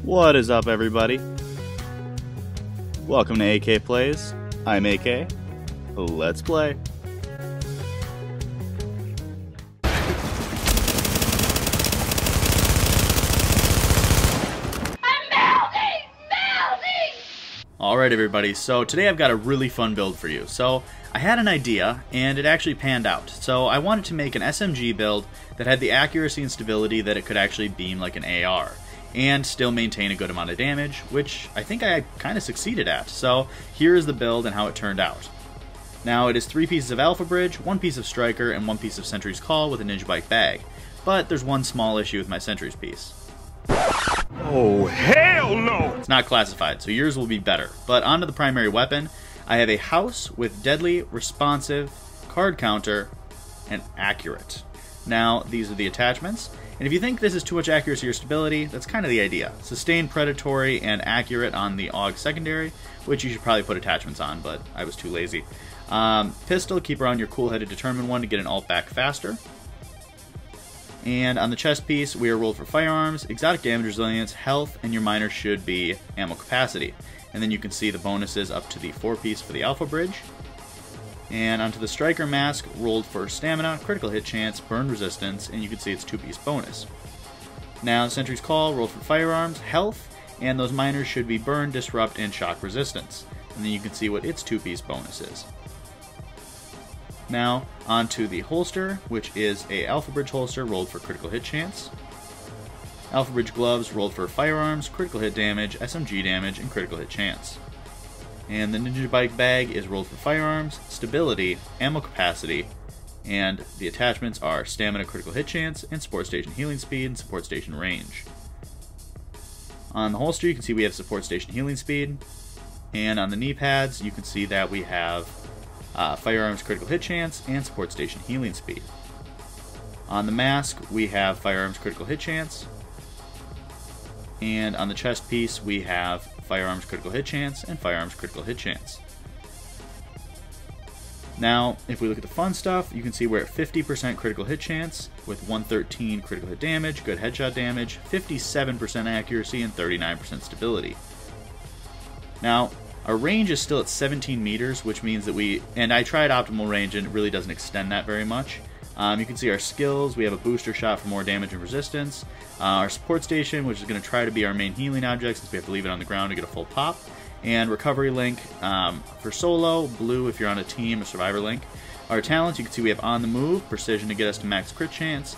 What is up, everybody? Welcome to AK Plays. I'm AK. Let's play. Alright everybody, so today I've got a really fun build for you. So I had an idea and it actually panned out. So I wanted to make an SMG build that had the accuracy and stability that it could actually beam like an AR and still maintain a good amount of damage, which I think I kind of succeeded at. So here is the build and how it turned out. Now it is 3 pieces of Alpha Bridge, 1 piece of Striker, and 1 piece of Sentry's Call with a Ninja Bike bag. But there's one small issue with my Sentry's piece. Oh, hell no! It's not classified, so yours will be better. But onto the primary weapon, I have a house with deadly, responsive, card counter, and accurate. Now, these are the attachments. And if you think this is too much accuracy or stability, that's kind of the idea. Sustained, predatory, and accurate on the AUG secondary, which you should probably put attachments on, but I was too lazy. Pistol, keep around your cool-headed determined one to get an alt back faster. And on the chest piece, we are rolled for firearms, exotic damage resilience, health, and your minor should be ammo capacity. And then you can see the bonuses up to the 4-piece for the Alpha Bridge. And onto the Striker mask, rolled for stamina, critical hit chance, burn resistance, and you can see it's 2-piece bonus. Now, Sentry's Call, rolled for firearms, health, and those minors should be burn, disrupt, and shock resistance. And then you can see what its 2-piece bonus is. Now, onto the holster, which is a Alpha Bridge holster, rolled for critical hit chance. Alpha Bridge gloves, rolled for firearms, critical hit damage, SMG damage, and critical hit chance. And the Ninja Bike bag is rolled for firearms, stability, ammo capacity, and the attachments are stamina, critical hit chance, and support station healing speed and support station range. On the holster, you can see we have support station healing speed, and on the knee pads, you can see that we have firearms, critical hit chance, and support station healing speed. On the mask, we have firearms, critical hit chance, and on the chest piece, we have firearms, critical hit chance, and firearms, critical hit chance. Now, if we look at the fun stuff, you can see we're at 50% critical hit chance with 113 critical hit damage, good headshot damage, 57% accuracy, and 39% stability. Now, our range is still at 17 meters, which means that and I tried optimal range and it really doesn't extend that very much. You can see our skills. We have a booster shot for more damage and resistance. Our support station, which is going to try to be our main healing object since we have to leave it on the ground to get a full pop. And recovery link for solo, blue if you're on a team, a survivor link. Our talents, you can see we have on the move, precision to get us to max crit chance,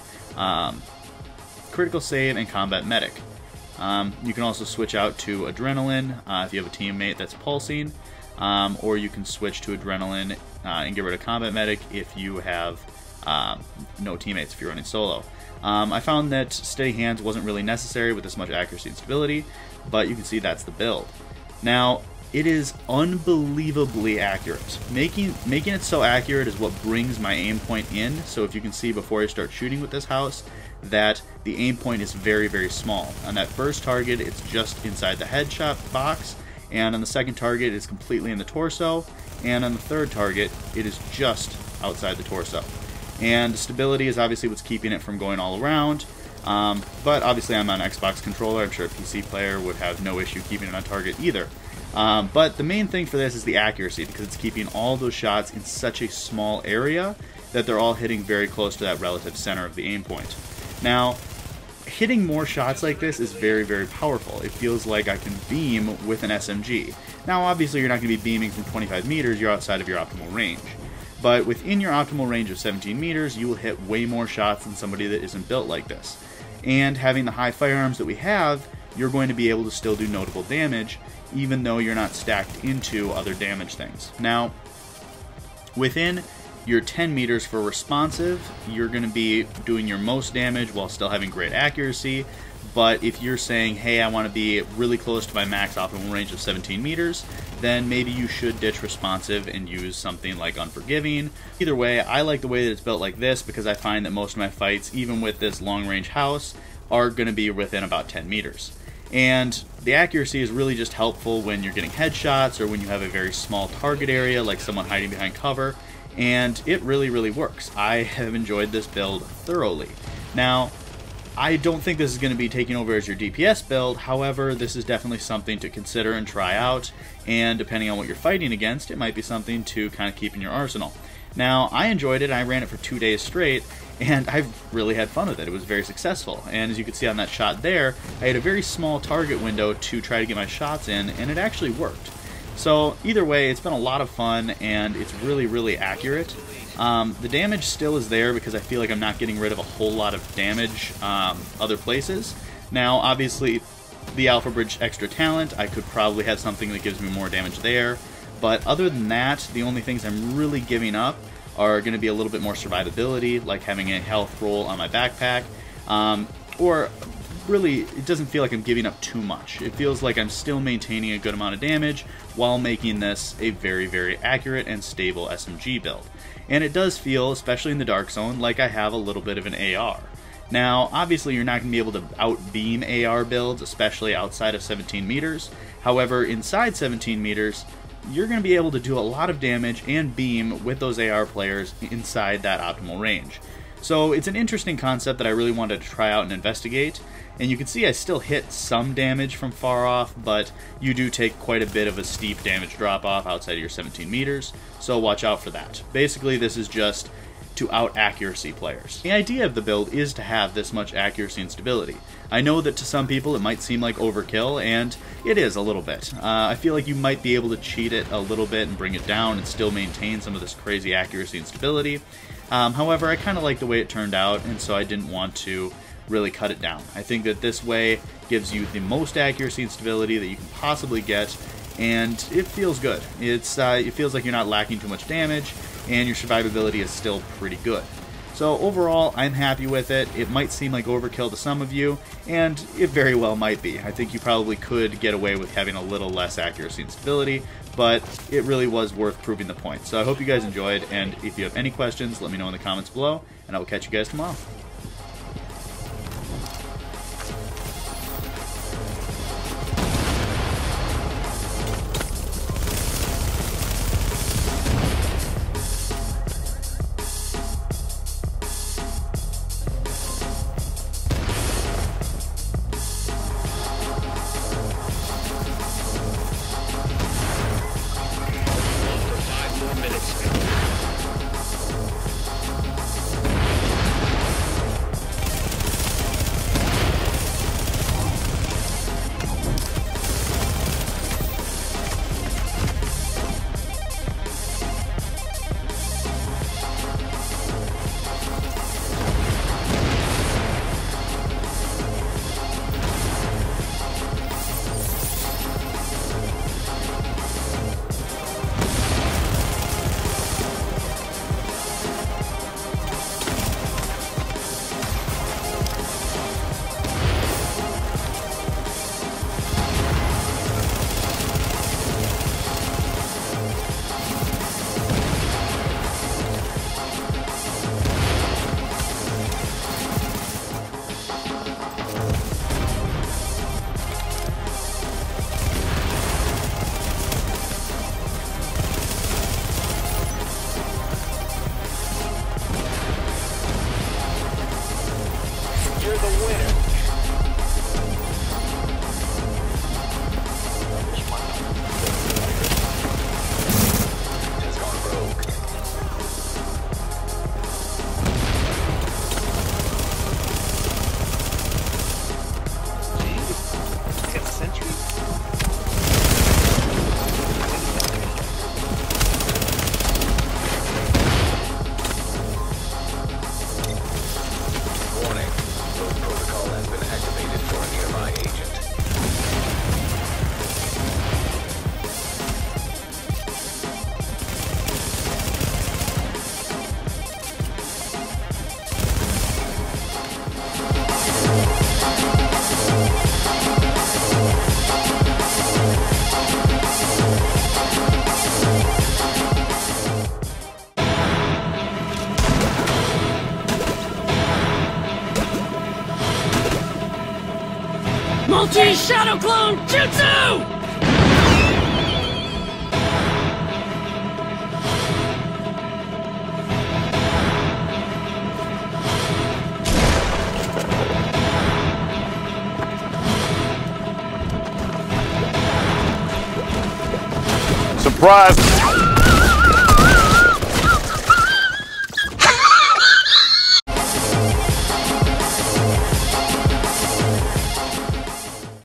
critical save, and combat medic. You can also switch out to adrenaline if you have a teammate that's pulsing, or you can switch to adrenaline and get rid of combat medic if you have no teammates if you're running solo. I found that steady hands wasn't really necessary with this much accuracy and stability, but you can see that's the build. Now, it is unbelievably accurate. Making it so accurate is what brings my aim point in, so if you can see before I start shooting with this house, that the aim point is very, very small. On that first target, it's just inside the headshot box, and on the second target, it's completely in the torso, and on the third target, it is just outside the torso. And stability is obviously what's keeping it from going all around, but obviously I'm on an Xbox controller. I'm sure a PC player would have no issue keeping it on target either. But the main thing for this is the accuracy, because it's keeping all those shots in such a small area that they're all hitting very close to that relative center of the aim point. Now, hitting more shots like this is very, very powerful. It feels like I can beam with an SMG. Now, obviously, you're not going to be beaming from 25 meters. You're outside of your optimal range. But within your optimal range of 17 meters, you will hit way more shots than somebody that isn't built like this. And having the high firearms that we have, you're going to be able to still do notable damage, even though you're not stacked into other damage things. Now, within your 10 meters for responsive, you're going to be doing your most damage while still having great accuracy. But if you're saying, hey, I want to be really close to my max optimal range of 17 meters, then maybe you should ditch responsive and use something like unforgiving. Either way, I like the way that it's built like this because I find that most of my fights, even with this long range house, are going to be within about 10 meters. And the accuracy is really just helpful when you're getting headshots or when you have a very small target area like someone hiding behind cover, and it really, really works. I have enjoyed this build thoroughly. Now, I don't think this is going to be taking over as your DPS build. However, this is definitely something to consider and try out, and depending on what you're fighting against, it might be something to kind of keep in your arsenal. Now, I enjoyed it. I ran it for 2 days straight, and I've really had fun with it. It was very successful, and as you can see on that shot there, I had a very small target window to try to get my shots in, and it actually worked. So either way, it's been a lot of fun, and it's really, really accurate. The damage still is there because I feel like I'm not getting rid of a whole lot of damage other places. Now, obviously, the Alpha Bridge extra talent, I could probably have something that gives me more damage there. But other than that, the only things I'm really giving up are going to be a little bit more survivability, like having a health roll on my backpack, or really, it doesn't feel like I'm giving up too much. It feels like I'm still maintaining a good amount of damage while making this a very, very accurate and stable SMG build. And it does feel, especially in the Dark Zone, like I have a little bit of an AR. Now, obviously you're not going to be able to out-beam AR builds, especially outside of 17 meters. However, inside 17 meters, you're going to be able to do a lot of damage and beam with those AR players inside that optimal range. So it's an interesting concept that I really wanted to try out and investigate. And you can see I still hit some damage from far off, but you do take quite a bit of a steep damage drop-off outside of your 17 meters, so watch out for that. Basically, this is just to out-accuracy players. The idea of the build is to have this much accuracy and stability. I know that to some people it might seem like overkill, and it is a little bit. I feel like you might be able to cheat it a little bit and bring it down and still maintain some of this crazy accuracy and stability. However, I kind of like the way it turned out, and so I didn't want to really cut it down. I think that this way gives you the most accuracy and stability that you can possibly get, and it feels good. It feels like you're not lacking too much damage, and your survivability is still pretty good. So overall, I'm happy with it. It might seem like overkill to some of you, and it very well might be. I think you probably could get away with having a little less accuracy and stability, but it really was worth proving the point. So I hope you guys enjoyed, and if you have any questions, let me know in the comments below, and I will catch you guys tomorrow. You're the winner. Has gone rogue. Jeez. 10th century? Protocol has been activated for a nearby agent. Multi-shadow clone jutsu! surprise!